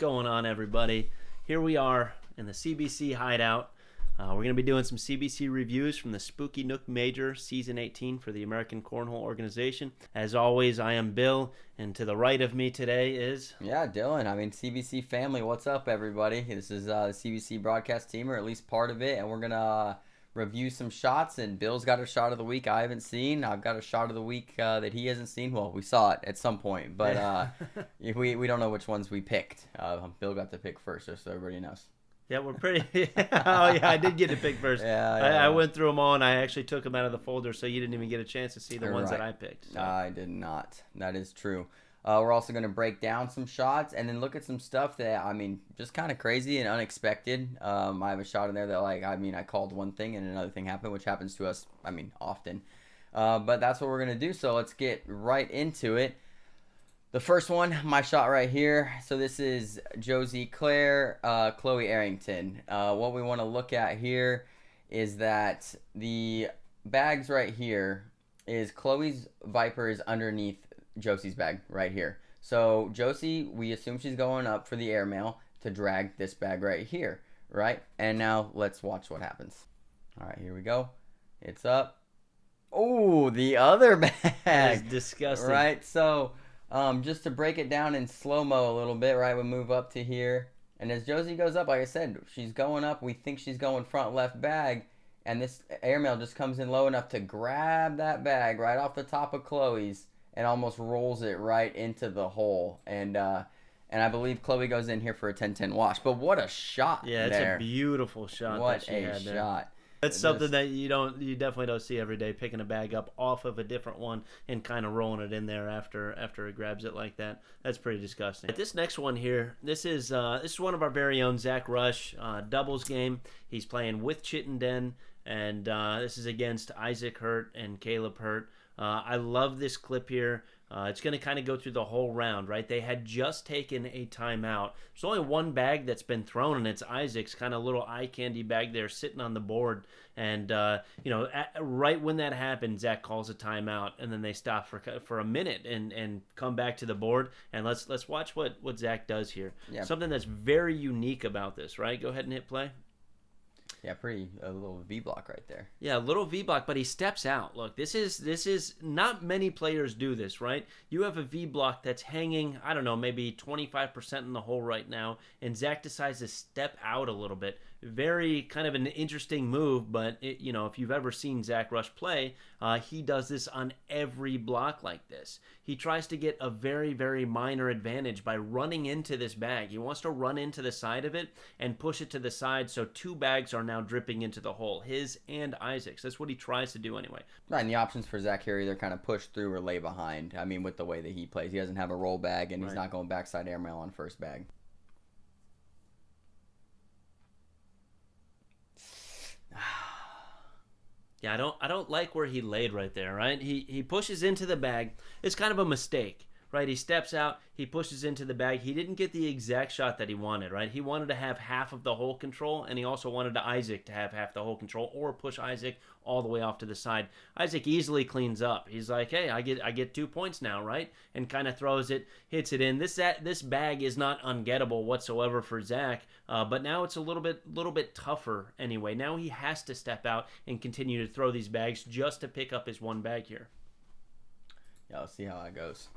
going on, everybody? Here we are in the CBC hideout. We're going to be doing some CBC reviews from the Spook Nook Major Season 18 for the American Cornhole organization. As always, I am Bill, and to the right of me today is... Yeah, Dylan. CBC family, what's up, everybody? This is the CBC broadcast team, or at least part of it, and we're going to review some shots, and Bill's got a shot of the week I haven't seen. I've got a shot of the week that he hasn't seen. Well, we saw it at some point, but we don't know which ones we picked. Bill got to pick first, just so everybody knows. Yeah, we're pretty... Oh, yeah, I did get to pick first. I went through them all, and I actually took them out of the folder, so you didn't even get a chance to see the ones that I picked. So. I did not. That is true. We're also going to break down some shots and then look at some stuff that, just kind of crazy and unexpected. I have a shot in there that, I called one thing and another thing happened, which happens to us, often. But that's what we're going to do, so let's get right into it. The first one, my shot right here. So this is Josie Claire, Chloe Arrington. What we want to look at here is that the bags right here is Chloe's Viper is underneath Josie's bag right here. So Josie, we assume she's going up for the airmail to drag this bag right here, right? And now let's watch what happens. All right, here we go. It's up. Oh, the other bag. That is disgusting. Right, so... just to break it down in slow-mo a little bit, right, we move up to here. And as Josie goes up, like I said, she's going up. We think she's going front left bag. And this airmail just comes in low enough to grab that bag right off the top of Chloe's and almost rolls it right into the hole. And I believe Chloe goes in here for a 10-10 wash. But what a shot there. Yeah, it's a beautiful shot that she had there. Shot. That's something that you definitely don't see every day, picking a bag up off of a different one and kind of rolling it in there after it grabs it like that. That's pretty disgusting. But this next one here, this is one of our very own Zach Rush doubles game. He's playing with Chittenden, and this is against Isaac Hurt and Caleb Hurt. I love this clip here. It's going to kind of go through the whole round, right? They had just taken a timeout. There's only one bag that's been thrown, and it's Isaac's kind of little eye candy bag there sitting on the board. And, right when that happened, Zach calls a timeout, and then they stop for a minute and come back to the board. And let's watch what Zach does here. Yeah. Something that's very unique about this, right? Go ahead and hit play. Yeah, a little V block right there. Yeah, a little V block, but he steps out. Look, this is not many players do this, right? You have a V block that's hanging, I don't know, maybe 25% in the hole right now, and Zach decides to step out a little bit. Very kind of an interesting move, but if you've ever seen Zach Rush play, he does this on every block like this. He tries to get a very, very minor advantage by running into this bag. He wants to run into the side of it and push it to the side, so two bags are now dripping into the hole, his and Isaac's. That's what he tries to do anyway. Right, and the options for Zach here either kind of push through or lay behind. With the way that he plays, he doesn't have a roll bag, and he's not going backside airmail on first bag. Yeah, I don't like where he laid right there, right? He pushes into the bag. It's kind of a mistake, right? He steps out, he pushes into the bag. He didn't get the exact shot that he wanted, right? He wanted to have half of the hole control, and he also wanted Isaac to have half the hole control or push Isaac all the way off to the side. Isaac easily cleans up. He's like, hey, I get 2 points now, right? And kind of throws it, hits it in. This bag is not ungettable whatsoever for Zach, but now it's a little bit tougher anyway. Now he has to step out and continue to throw these bags just to pick up his one bag here. Yeah, let's see how that goes.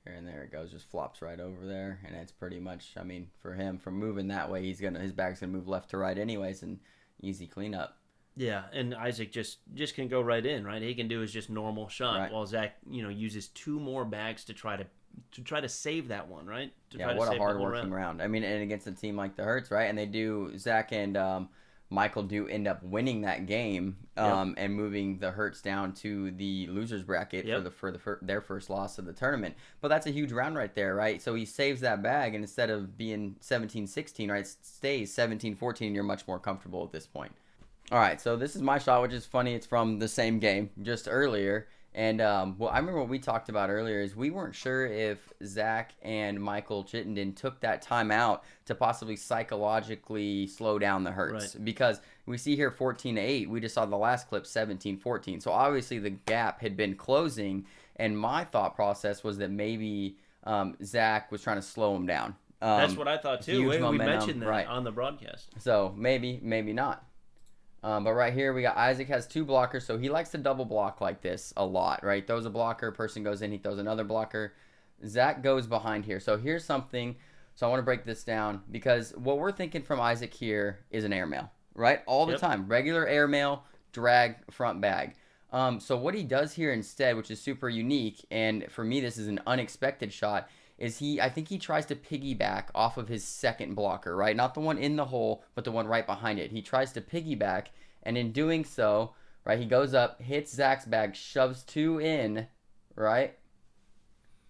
And there it goes, just flops right over there, and it's pretty much, for him, from moving that way, his bag's gonna move left to right anyways, and easy cleanup. Yeah, and Isaac just can go right in, right? He can do his just normal shot, right, while Zach, uses two more bags to try to save that one, right? What a hard working round. And against a team like the Hertz, right? And Zach and Michael do end up winning that game, and moving the Hertz down to the losers bracket for their first loss of the tournament. But that's a huge round right there, right? So he saves that bag, and instead of being 17-16, right, stays 17-14, and you're much more comfortable at this point. All right, so this is my shot, which is funny. It's from the same game just earlier, And well, I remember what we talked about earlier is we weren't sure if Zach and Michael Chittenden took that time out to possibly psychologically slow down the Hurts. Right. Because we see here 14-8. We just saw the last clip 17-14. So obviously the gap had been closing. And my thought process was that maybe Zach was trying to slow him down. That's what I thought too. We mentioned that right. on the broadcast. So maybe not. But right here, we got Isaac has 2 blockers, so he likes to double block like this a lot, right? Throws a blocker, person goes in, he throws another blocker. Zach goes behind here. So here's something. So I want to break this down because what we're thinking from Isaac here is an airmail, right? All the time. Regular airmail, drag, front bag. So what he does here instead, which is super unique, and for me this is an unexpected shot, is I think he tries to piggyback off of his second blocker, right? Not the one in the hole, but the one right behind it. He tries to piggyback, and in doing so, right, he goes up, hits Zach's bag, shoves 2 in, right?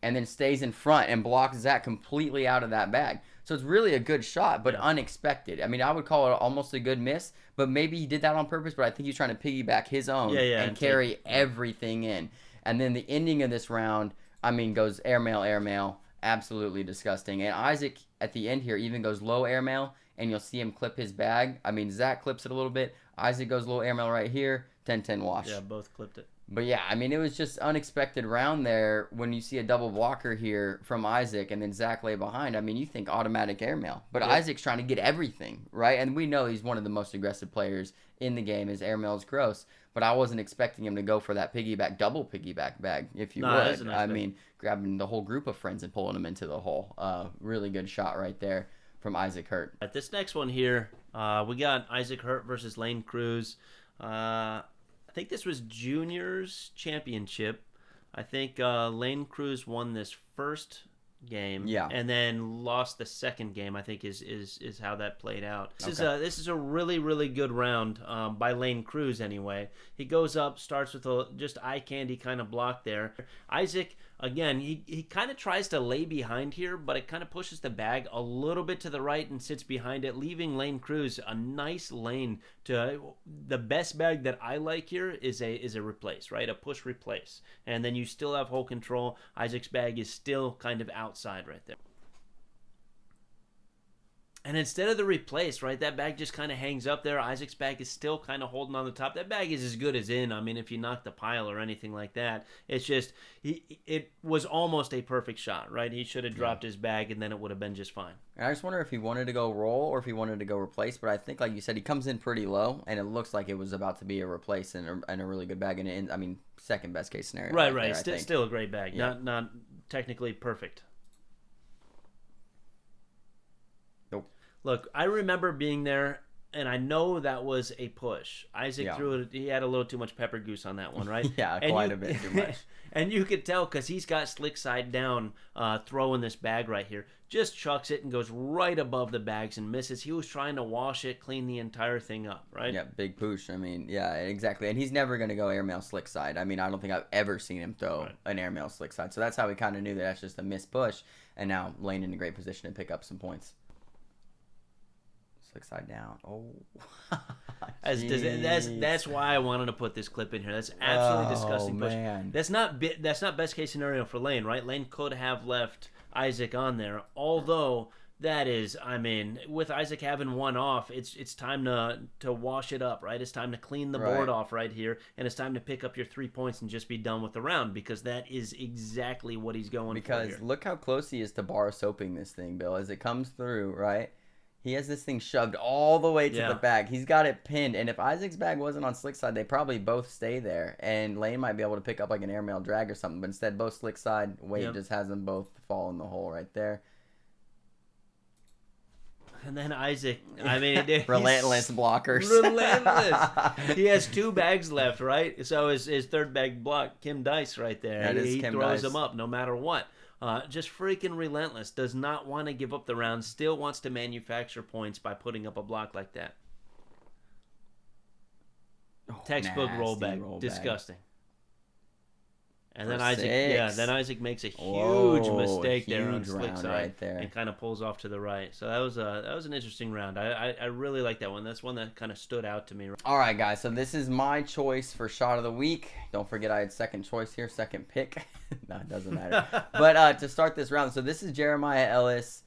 And then stays in front and blocks Zach completely out of that bag. So it's really a good shot, but unexpected. I mean, I would call it almost a good miss, but maybe he did that on purpose, but I think he's trying to piggyback his own and carry everything in. And then the ending of this round, I mean, goes airmail, absolutely disgusting. And Isaac, at the end here, even goes low airmail, and you'll see him clip his bag. I mean, Zach clips it a little bit. Isaac goes low airmail right here, 10-10 wash. Yeah, both clipped it. But yeah, I mean, it was just unexpected round there when you see a double blocker here from Isaac and then Zach lay behind. I mean, you think automatic airmail. But Isaac's trying to get everything, right? And we know he's one of the most aggressive players in the game. His airmail is gross. But I wasn't expecting him to go for that double piggyback bag, if you would. I mean, grabbing the whole group of friends and pulling them into the hole. Really good shot right there from Isaac Hurt. At this next one here, we got Isaac Hurt versus Lane Cruz. I think this was Juniors Championship. I think Lane Cruz won this first game, and then lost the second game. I think is how that played out. This is a really, really good round by Lane Cruz. Anyway, he goes up, starts with a just eye candy kind of block there. Isaac, again, he kind of tries to lay behind here, but it kind of pushes the bag a little bit to the right and sits behind it, leaving Lane Cruz a nice lane to the best bag that I like here is a replace, right? A push replace. And then you still have hole control. Isaac's bag is still kind of outside right there. And instead of the replace, right, that bag just kind of hangs up there. Isaac's bag is still kind of holding on the top. That bag is as good as in. I mean, if you knock the pile or anything like that, it's just, it was almost a perfect shot, right? He should have dropped his bag, and then it would have been just fine. And I just wonder if he wanted to go roll or if he wanted to go replace. But I think, like you said, he comes in pretty low, and it looks like it was about to be a replace and a really good bag. And I mean, second best case scenario. Right. Still a great bag. Yeah. Not technically perfect. Look, I remember being there, and I know that was a push. Isaac threw it. He had a little too much pepper goose on that one, right? Quite a bit too much. And you could tell because he's got slick side down throwing this bag right here. Just chucks it and goes right above the bags and misses. He was trying to wash it, clean the entire thing up, right? Yeah, big push. I mean, yeah, exactly. And he's never going to go airmail slick side. I mean, I don't think I've ever seen him throw an airmail slick side. So that's how we kind of knew that that's just a missed push. And now Lane in a great position to pick up some points. Slick side down. Oh, that's why I wanted to put this clip in here. That's absolutely disgusting push. Man. That's not best case scenario for Lane, right? Lane could have left Isaac on there, although that is, I mean, with Isaac having one off, it's time to wash it up, right? It's time to clean the board off right here, and it's time to pick up your 3 points and just be done with the round, because that is exactly what he's going for here. Because look how close he is to bar soaping this thing, Bill, as it comes through, right? He has this thing shoved all the way to the bag. He's got it pinned. And if Isaac's bag wasn't on slick side, they probably both stay there. And Lane might be able to pick up like an airmail drag or something. But instead, both slick side. Wade just has them both fall in the hole right there. And then Isaac, I mean, relentless blockers. Relentless. He has 2 bags left, right? So his third bag blocked. Kim Dice right there. He throws them up no matter what. Just freaking relentless. Does not want to give up the round. Still wants to manufacture points by putting up a block like that. Textbook rollback. Disgusting. And For then Isaac, 6. then Isaac makes a huge Whoa, mistake there on huge slick round side right there. and kind of pulls off to the right. So that was an interesting round. I really like that one. That's one that kind of stood out to me. All right, guys. So this is my choice for shot of the week. Don't forget I had second choice here, second pick. No, it doesn't matter. But to start this round, so this is Jeremiah Ellis,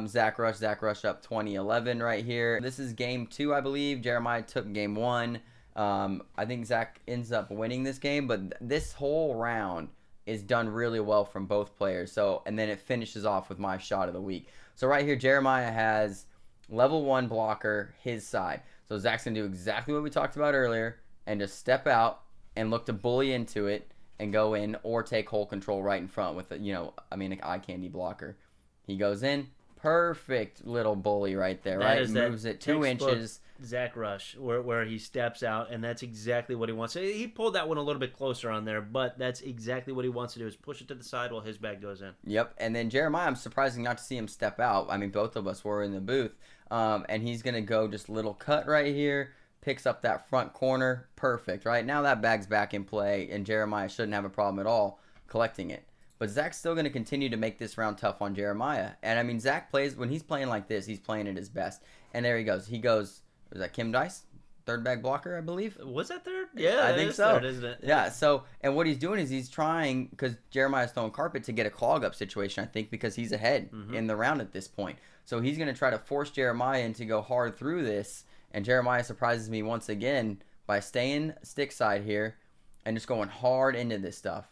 Zach Rush. Zach Rush up 20-11 right here. This is game 2, I believe. Jeremiah took game 1. I think Zach ends up winning this game, but this whole round is done really well from both players. So, and then it finishes off with my shot of the week. So right here, Jeremiah has level 1 blocker, his side. So Zach's going to do exactly what we talked about earlier and just step out and look to bully into it and go in or take hole control right in front with, an eye candy blocker. He goes in. Perfect little bully right there, right? Moves it 2 inches. Zach Rush, where he steps out, and that's exactly what he wants. So he pulled that one a little bit closer on there, but that's exactly what he wants to do, is push it to the side while his bag goes in. Yep, and then Jeremiah, I'm surprised not to see him step out. I mean, both of us were in the booth, and he's going to go just little cut right here, picks up that front corner. Perfect, right? Now that bag's back in play, and Jeremiah shouldn't have a problem at all collecting it. But Zach's still going to continue to make this round tough on Jeremiah. And, I mean, Zach plays, when he's playing like this, he's playing at his best. And there he goes. He goes, was that Kim Dice? Third bag blocker, I believe. Was that third? Yeah, I think so. Third, isn't it? Yeah, so, and what he's doing is he's trying, because Jeremiah's throwing carpet, to get a clog-up situation, I think, because he's ahead in the round at this point. So he's going to try to force Jeremiah in to go hard through this. And Jeremiah surprises me once again by staying stick side here and just going hard into this stuff.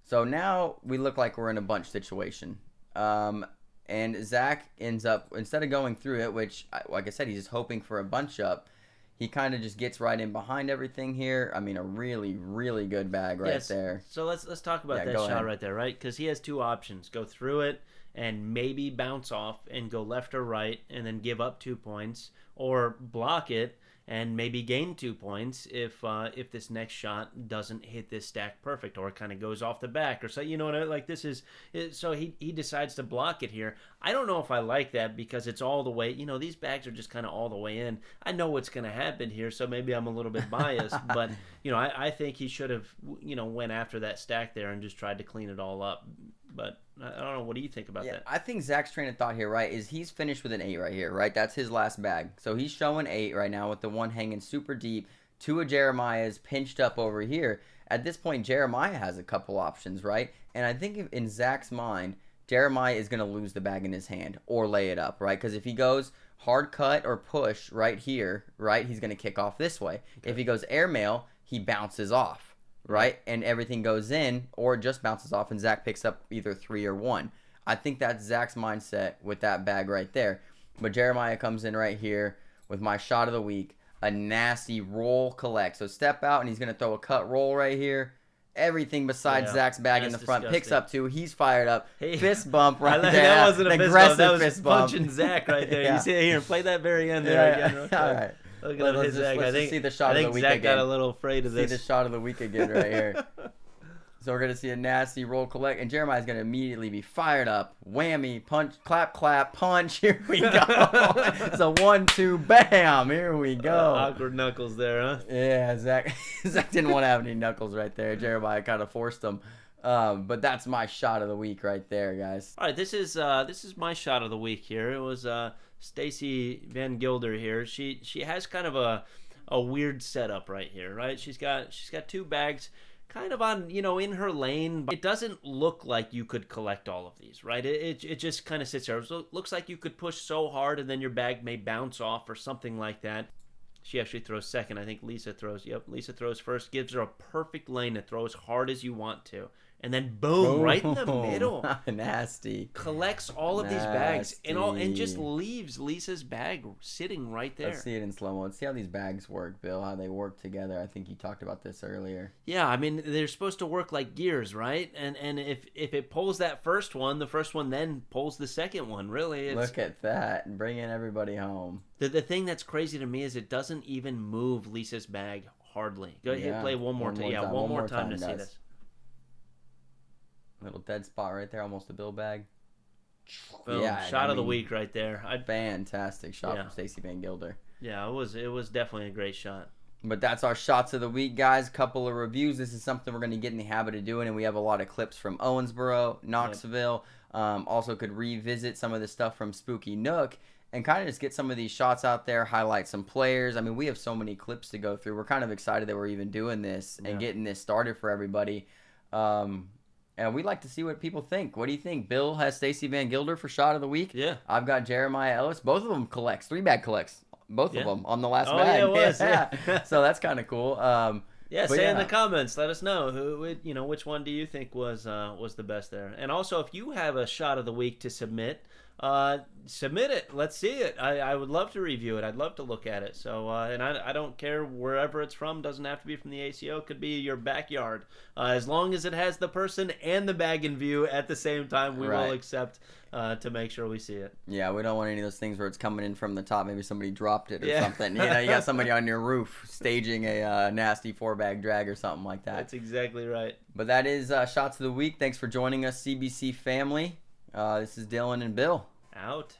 So now we look like we're in a bunch situation. And Zach ends up, instead of going through it, which, like I said, he's just hoping for a bunch up, he kind of just gets right in behind everything here. I mean, a really, really good bag right there. So let's talk about that shot right there, right? Because he has 2 options. Go through it and maybe bounce off and go left or right and then give up 2 points, or block it and maybe gain 2 points if this next shot doesn't hit this stack perfect, or it kind of goes off the back, or so, you know what I mean? Like, this is so he decides to block it here. I don't know if I like that, because it's all the way, these bags are just kind of all the way in. I know what's going to happen here, so maybe I'm a little bit biased, but I think he should have went after that stack there and just tried to clean it all up. But I don't know. What do you think about that? I think Zach's train of thought here, right, is he's finished with an 8 right here, right? That's his last bag. So he's showing 8 right now with the one hanging super deep. 2 of Jeremiah's pinched up over here. At this point, Jeremiah has a couple options, right? And I think in Zach's mind, Jeremiah is going to lose the bag in his hand or lay it up, right? Because if he goes hard cut or push right here, right, he's going to kick off this way. Okay. If he goes airmail, he bounces off. Right, and everything goes in, or it just bounces off, and Zach picks up either 3 or 1. I think that's Zach's mindset with that bag right there. But Jeremiah comes in right here with my shot of the week, a nasty roll collect. So step out, and he's going to throw a cut roll right here. Everything besides Zach's bag in the front. Disgusting. Picks up 2. He's fired up. Hey, fist bump right there. That wasn't a fist bump. That was fist bump. punching Zach right there. Yeah. You see it here. Play that very end there again. All right. Look at his Zach. Let's see the shot of the week Zach again. got a little afraid of this. See the shot of the week again right here. So we're going to see a nasty roll collect, and Jeremiah's going to immediately be fired up. Whammy, punch, clap, clap, punch. Here we go. It's a 1-2, bam. Here we go. Awkward knuckles there, huh? Yeah, Zach didn't want to have any knuckles right there. Jeremiah kind of forced them. But that's my shot of the week right there, guys. All right, this is my shot of the week here. It was Stacy Van Gilder here. She has kind of a weird setup right here, right? She's got 2 bags kind of on, in her lane. It doesn't look like you could collect all of these, right? It just kind of sits there. So it looks like you could push so hard and then your bag may bounce off or something like that. She actually throws second. I think Lisa throws. Yep, Lisa throws first. Gives her a perfect lane to throw as hard as you want to. And then boom, right in the middle. Nasty. Collects all of these bags and just leaves Lisa's bag sitting right there. Let's see it in slow-mo. Let's see how these bags work, Bill, how they work together. I think you talked about this earlier. Yeah, I mean, they're supposed to work like gears, right? And if it pulls that first one, the first one then pulls the second one, really. Look at that. Bringing everybody home. The thing that's crazy to me is it doesn't even move Lisa's bag hardly. Go ahead, play one more time. Yeah, one more time to see this. Little dead spot right there, almost a Bill bag. Boom. Yeah, shot of the week right there. Fantastic shot from Stacy Van Gilder. Yeah, it was definitely a great shot. But that's our shots of the week, guys. Couple of reviews. This is something we're going to get in the habit of doing, and we have a lot of clips from Owensboro, Knoxville. Also could revisit some of the stuff from Spooky Nook and kind of just get some of these shots out there, highlight some players. I mean, we have so many clips to go through. We're kind of excited that we're even doing this and getting this started for everybody. And we'd like to see what people think. What do you think? Bill has Stacy Van Gilder for shot of the week. Yeah. I've got Jeremiah Ellis. Both of them collects. 3-bag collects. Both of them on the last bag. Yeah, it was. Yeah. So that's kind of cool. Say in the comments. Let us know which one do you think was the best there. And also, if you have a shot of the week to submit, submit it. Let's see it. I would love to review it. I'd love to look at it. So and I don't care wherever it's from. Doesn't have to be from the ACO. Could be your backyard. As long as it has the person and the bag in view at the same time, we will accept to make sure we see it. Yeah, we don't want any of those things where it's coming in from the top. Maybe somebody dropped it or something. You got somebody on your roof staging a nasty 4-bag drag or something like that. That's exactly right. But that is shots of the week. Thanks for joining us, CBC family. This is Dylan and Bill. Out.